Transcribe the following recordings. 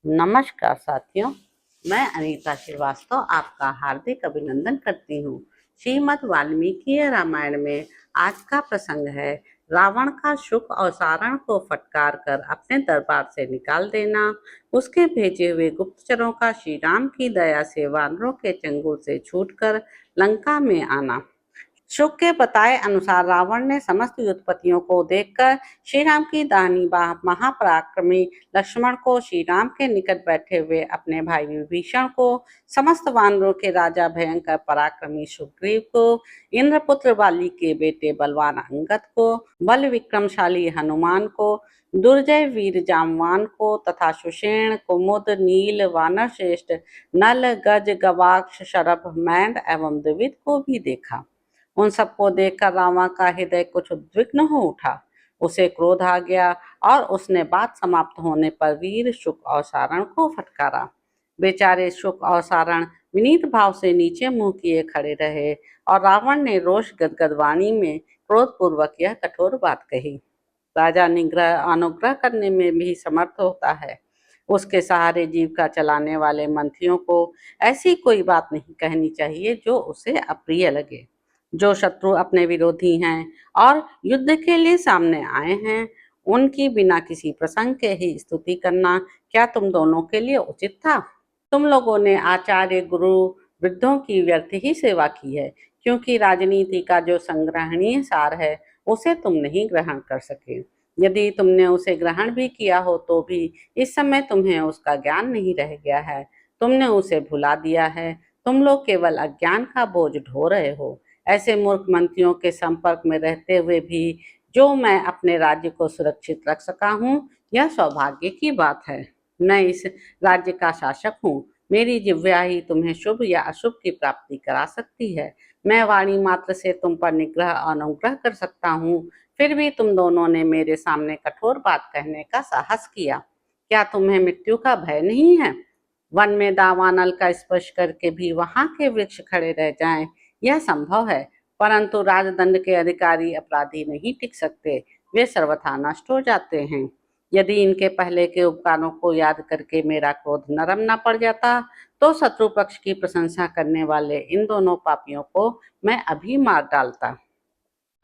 नमस्कार साथियों, मैं अनीता श्रीवास्तव आपका हार्दिक अभिनंदन करती हूँ। श्रीमद् वाल्मीकि रामायण में आज का प्रसंग है रावण का शुक और सारण को फटकार कर अपने दरबार से निकाल देना, उसके भेजे हुए गुप्तचरों का श्री राम की दया से वानरों के चंगुल से छूटकर लंका में आना। शुक के बताए अनुसार रावण ने समस्त युद्धपतियों को देखकर श्री राम की दाहिनी बाह महापराक्रमी लक्ष्मण को, श्री राम के निकट बैठे हुए अपने भाई विभीषण को, समस्त वानरों के राजा भयंकर पराक्रमी सुग्रीव को, इंद्रपुत्र वाली के बेटे बलवान अंगद को, बल विक्रमशाली हनुमान को, दुर्जय वीर जामवान को तथा सुषेण, कुमुद, नील, वानर श्रेष्ठ, नल, गज, गवाक्ष, शरभ, मैंद एवं द्विविद को भी देखा। उन सबको देखकर रावण का हृदय कुछ उद्विग्न हो उठा। उसे क्रोध आ गया और उसने बात समाप्त होने पर वीर, शुक और सारण को फटकारा। बेचारे शुक और सारण विनीत भाव से नीचे मुंह किए खड़े रहे और रावण ने रोष गदगद वाणी में क्रोधपूर्वक यह कठोर बात कही। राजा निग्रह अनुग्रह करने में भी समर्थ होता है। उसके सहारे जीविका चलाने वाले मंत्रियों को ऐसी कोई बात नहीं कहनी चाहिए जो उसे अप्रिय लगे। जो शत्रु अपने विरोधी हैं और युद्ध के लिए सामने आए हैं, उनकी बिना किसी प्रसंग के ही स्तुति करना क्या तुम दोनों के लिए उचित था? तुम लोगों ने आचार्य, गुरु, वृद्धों की व्यर्थ ही सेवा की है, क्योंकि राजनीति का जो संग्रहणीय सार है उसे तुम नहीं ग्रहण कर सके। यदि तुमने उसे ग्रहण भी किया हो तो भी इस समय तुम्हें उसका ज्ञान नहीं रह गया है। तुमने उसे भुला दिया है। तुम लोग केवल अज्ञान का बोझ ढो रहे हो। ऐसे मूर्ख मंत्रियों के संपर्क में रहते हुए भी जो मैं अपने राज्य को सुरक्षित रख सका हूँ, यह सौभाग्य की बात है। मैं इस राज्य का शासक हूँ। मेरी जिह्वा ही तुम्हें शुभ या अशुभ की प्राप्ति करा सकती है। मैं वाणी मात्र से तुम पर निग्रह और अनुग्रह कर सकता हूँ। फिर भी तुम दोनों ने मेरे सामने कठोर बात कहने का साहस किया। क्या तुम्हें मृत्यु का भय नहीं है? वन में दावानल का स्पर्श करके भी वहां के वृक्ष खड़े रह जाएं, यह संभव है, परंतु राजदंड के अधिकारी अपराधी नहीं टिक सकते। वे सर्वथा नष्ट हो जाते हैं। यदि इनके पहले के उपकारों को याद करके मेरा क्रोध नरम न पड़ जाता, तो शत्रु पक्ष की प्रशंसा करने वाले इन दोनों पापियों को मैं अभी मार डालता।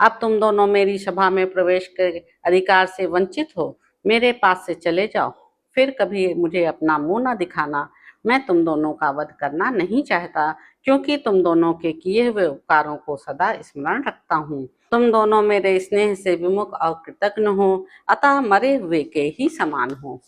अब तुम दोनों मेरी सभा में प्रवेश के अधिकार से वंचित हो। मेरे पास से चले जाओ। फिर कभी मुझे अपना मुंह न दिखाना। मैं तुम दोनों का वध करना नहीं चाहता, क्योंकि तुम दोनों के किए हुए उपकारों को सदा स्मरण रखता हूँ। तुम दोनों मेरे स्नेह से विमुख और कृतज्ञ हो, अतः मरे हुए के ही समान हो।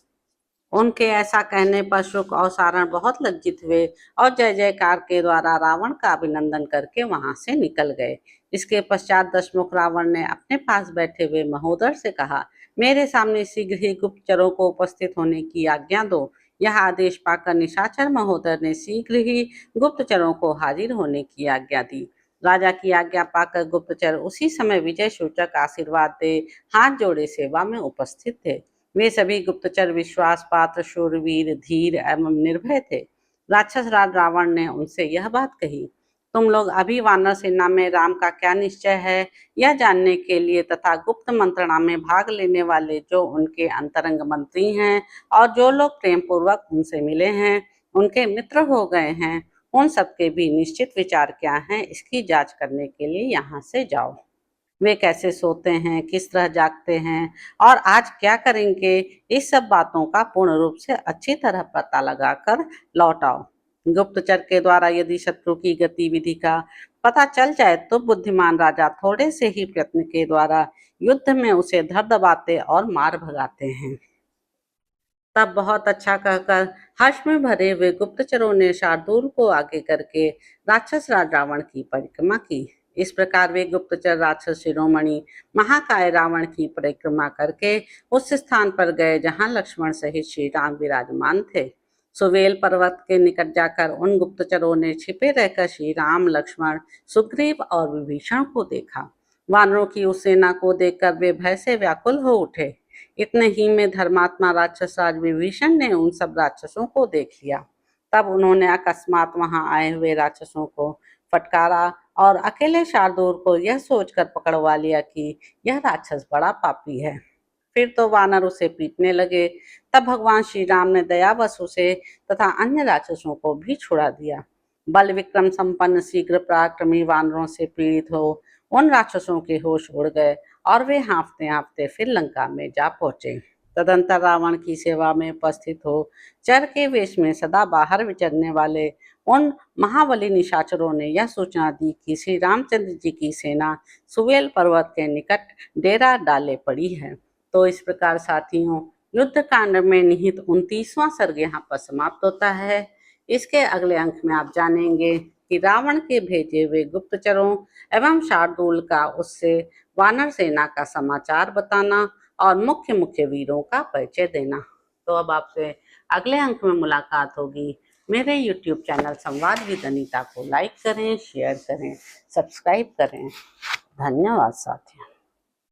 उनके ऐसा कहने पर शुक और सारण बहुत लज्जित हुए और जय जयकार के द्वारा रावण का अभिनंदन करके वहां से निकल गए। इसके पश्चात दशमुख रावण ने अपने पास बैठे हुए महोदर से कहा, मेरे सामने शीघ्र ही गुप्तचरों को उपस्थित होने की आज्ञा दो। यह आदेश पाकर निशाचर महोदर ने शीघ्र ही गुप्तचरों को हाजिर होने की आज्ञा दी। राजा की आज्ञा पाकर गुप्तचर उसी समय विजय सूचक आशीर्वाद दे हाथ जोड़े सेवा में उपस्थित थे। वे सभी गुप्तचर विश्वास पात्र, शूरवीर, धीर एवं निर्भय थे। राक्षस राज रावण ने उनसे यह बात कही, तुम लोग अभी वानर सेना में राम का क्या निश्चय है, यह जानने के लिए तथा गुप्त मंत्रणा में भाग लेने वाले जो उनके अंतरंग मंत्री हैं और जो लोग प्रेम पूर्वक उनसे मिले हैं, उनके मित्र हो गए हैं, उन सबके भी निश्चित विचार क्या हैं, इसकी जांच करने के लिए यहाँ से जाओ। वे कैसे सोते हैं, किस तरह जागते हैं और आज क्या करेंगे, इस सब बातों का पूर्ण रूप से अच्छी तरह पता लगाकर लौट आओ। गुप्तचर के द्वारा यदि शत्रु की गतिविधि का पता चल जाए तो बुद्धिमान राजा थोड़े से ही प्रयत्न के द्वारा युद्ध में उसे धर दबाते और मार भगाते हैं। तब बहुत अच्छा कहकर हर्ष में भरे हुए गुप्तचरों ने शार्दूल को आगे करके राक्षस राज रावण की परिक्रमा की। इस प्रकार वे गुप्तचर राक्षस शिरोमणि महाकाय रावण की परिक्रमा करके उस स्थान पर गए जहां लक्ष्मण सहित श्री राम विराजमान थे। सुवेल पर्वत के निकट जाकर उन गुप्तचरों ने छिपे रहकर श्री राम, लक्ष्मण, सुग्रीव और विभीषण को देखा। वानरों की उस सेना को देखकर वे भय से व्याकुल हो उठे। इतने ही में धर्मात्मा राक्षस राज विभीषण ने उन सब राक्षसों को देख लिया। तब उन्होंने अकस्मात वहां आए हुए राक्षसों को फटकारा और अकेले शार्दूल को यह सोचकर पकड़वा लिया कि यह राक्षस बड़ा पापी है। फिर तो वानर उसे पीटने लगे। तब भगवान श्री राम ने दयावश उसे तथा अन्य राक्षसों को भी छुड़ा दिया। बल विक्रम संपन्न शीघ्र पराक्रमी वानरों से पीड़ित हो उन राक्षसों के होश उड़ गए और वे हाँफते हाँफते फिर लंका में जा पहुंचे। तदंतर रावण की सेवा में उपस्थित हो चर के वेश में सदा बाहर विचरने वाले उन महाबली निशाचरों ने यह सूचना दी कि श्री रामचंद्र जी की सेना सुवेल पर्वत के निकट डेरा डाले पड़ी है। तो इस प्रकार साथियों, युद्ध कांड में निहित 29वां सर्ग यहाँ पर समाप्त होता है। इसके अगले अंक में आप जानेंगे कि रावण के भेजे हुए गुप्तचरों एवं शार्दूल का उससे वानर सेना का समाचार बताना और मुख्य मुख्य वीरों का परिचय देना। तो अब आपसे अगले अंक में मुलाकात होगी। मेरे YouTube चैनल संवाद विद अनीता को लाइक करें, शेयर करें, सब्सक्राइब करें। धन्यवाद साथियों।